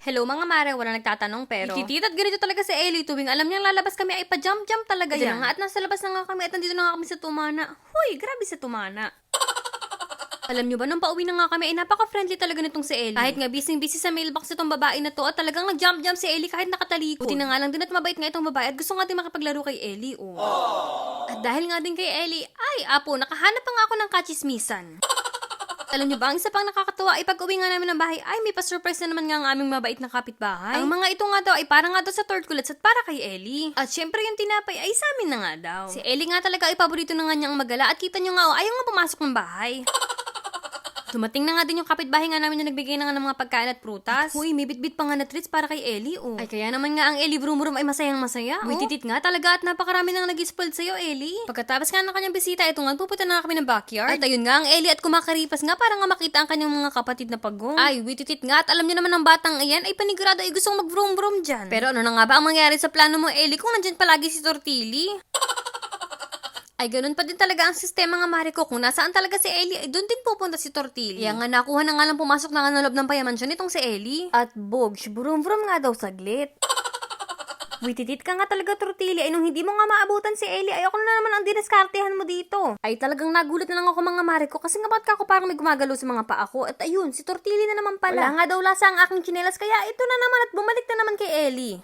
Hello mga mare, wala nagtatanong pero ititit at ganito talaga si Ellie tuwing alam niyang lalabas kami ay pa-jump talaga yan. Nga at nasa labas na nga kami at nandito na nga kami sa Tumana. Hoy, grabe sa Tumana. Alam niyo ba, nung pauwi na nga kami, ay napaka-friendly talaga nitong si Ellie. Kahit nga busy sa mailbox itong babae na to, at talagang nag-jump si Ellie kahit nakatalikod. Buti na nga lang din at mabait nga itong babae at gusto nga din makipaglaro kay Ellie, oh. At dahil nga din kay Ellie, ay, apo, nakahanap pa nga ako ng kachismisan. Alam niyo ba, ang isa pang nakakatuwa ay pag-uwi nga namin ng bahay, ay may pa-surprise na naman nga ang aming mabait na kapitbahay. Ang mga ito nga daw ay para nga daw sa tortculets at para kay Ellie. At syempre yung tinapay ay sa amin na nga daw. Si Ellie nga talaga ay paborito na nga niyang magala at kita niyo nga, oh, ayaw nga pumasok ng bahay. Dumating na nga din yung kapitbahay nga namin na nagbigay na nga ng mga pagkain at prutas. Uy, may bitbit pa nga na treats para kay Ellie, oh. Ay, kaya naman nga ang Ellie Vroom ay masayang masaya, oh. Uy, titit nga talaga at napakarami nang nag-spoiled sa'yo, Ellie. Pagkatapos nga ng kanyang bisita, ito nga, pupunta na kami ng backyard. At ayun nga ang Ellie at kumakaripas nga para nga makita ang kanyang mga kapatid na pagong. Ay, uy, titit nga at alam niyo naman ang batang iyan ay panigurado ay gustong mag-vroom dyan. Pero ano na nga ba ang mangyari sa plano mo, Ellie, kung nandyan palagi si Tortilli? Ay, ganun pa din talaga ang sistema nga, mare ko. Kung nasaan talaga si Ellie, ay doon din pupunta si Tortilli. Kaya nga nakuha na nga lang pumasok na nga ng loob ng payamansyon itong si Ellie. At Bogs, vroom nga daw saglit. Wititit ka nga talaga, Tortilli. Ay, nung hindi mo nga maabutan si Ellie, ay ako na naman ang dineskartehan mo dito. Ay, talagang nagulat na lang ako mga mare ko kasi nga ba't ka ako parang may gumagalo sa mga paa ko. At ayun, si Tortilli na naman pala. Wala nga daw lasa ang aking tsinelas, kaya ito na naman at bumalik na naman kay Ellie.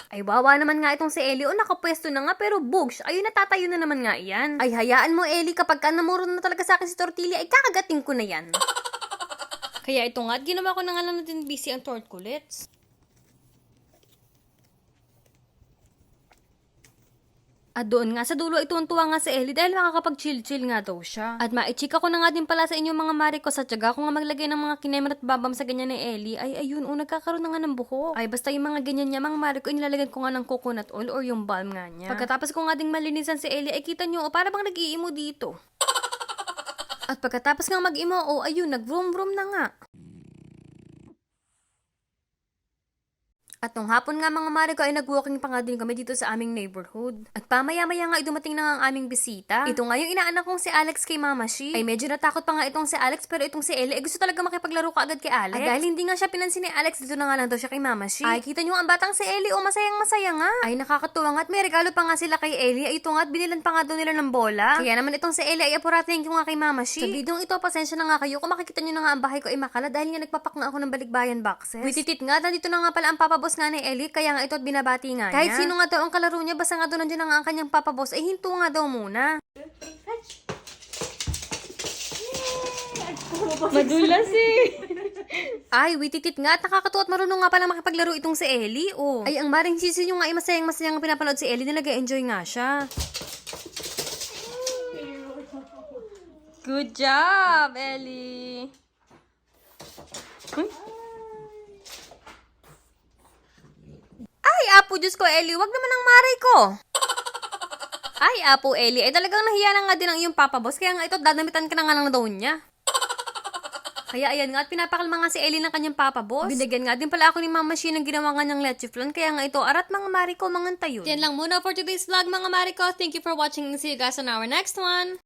Ay, wawa naman nga itong si Ellie. O, nakapwesto na nga. Pero, Bugs, ayun, natatayo na naman nga iyan. Ay, hayaan mo, Ellie. Kapag ka namuro na talaga sa akin si Tortilli, ay kakagating ko na yan. Kaya ito nga, at ginawa ko na nga lang natin busy ang tortculets. At doon nga sa dulo, tuwa nga si Ellie dahil makakapag-chill nga daw siya. At maichika ko na nga din pala sa inyo mga mare ko sa tiyaga ko nga maglagay ng mga kinemer at babam sa ganyan ni Ellie. Ay ayun, nagkakaroon na nga ng buhok. Ay basta yung mga ganyan niya mga mare ko, inilalagyan ko nga ng coconut oil or yung balm nga niya. Pagkatapos ko nga ding malinisan si Ellie, ay kita nyo, para bang nag-iimo dito. At pagkatapos nga mag-imo, ayun, nag-vroom na nga. At nung hapon nga mga mare ko ay nag-walking pa nga din kami dito sa aming neighborhood. At pamaya-maya nga ay dumating na nga ang aming bisita. Ito nga yung inaanak kong si Alex kay Mama Shi. Ay medyo natakot pa nga itong si Alex pero itong si Ellie ay gusto talaga makipaglaro ka agad kay Alex. At dahil hindi nga siya pinansin ni Alex, dito na nga lang daw siya kay Mama Shi. Ay kita nyo ang batang si Ellie, masayang masaya nga. Ay nakakatuwa nga at may regalo pa nga sila kay Ellie. Ay ito nga at binilan pa nga daw nila ng bola. Kaya naman itong si Ellie ay apuratin ko nga kay Mama Shi. Sa videong ito, pasensya na nga kayo kung makikita nyo na nga ang bahay ko ay makala dahil nga nagpapak nga ako ng balikbayan boxes. Wititit nga, nandito na nga pala ang papabos nga ni Ellie. Kaya nga ito at binabati nga kahit niya. Sino nga daw ang kalaro niya, basta nga daw nandiyan nga ang kanyang papabos, ay hinto nga daw muna. Madulas Ay, wititit nga at nakakatuwa at marunong nga pala makipaglaro itong si Ellie, oh. Ay, ang maring sisi nyo nga ay masayang pinapanood si Ellie na nag-enjoy nga siya. Good job, Ellie! Ay, apo, Diyos ko, Ellie, wag naman ang maray ko. Ay, apo, Ellie, ay talagang nahiya na nga din ang iyong papabos, kaya nga ito, dadamitan ka na nga lang daw niya. Kaya ayan nga, at pinapakalma nga si Ellie ng kanyang papabos. Binigyan nga din pala ako ni Mama Shi ng ginawa nga niyang leche flan, kaya nga ito, arat mga mari ko, mangantayon. Yan lang muna for today's vlog, mga mari ko. Thank you for watching and see you guys on our next one.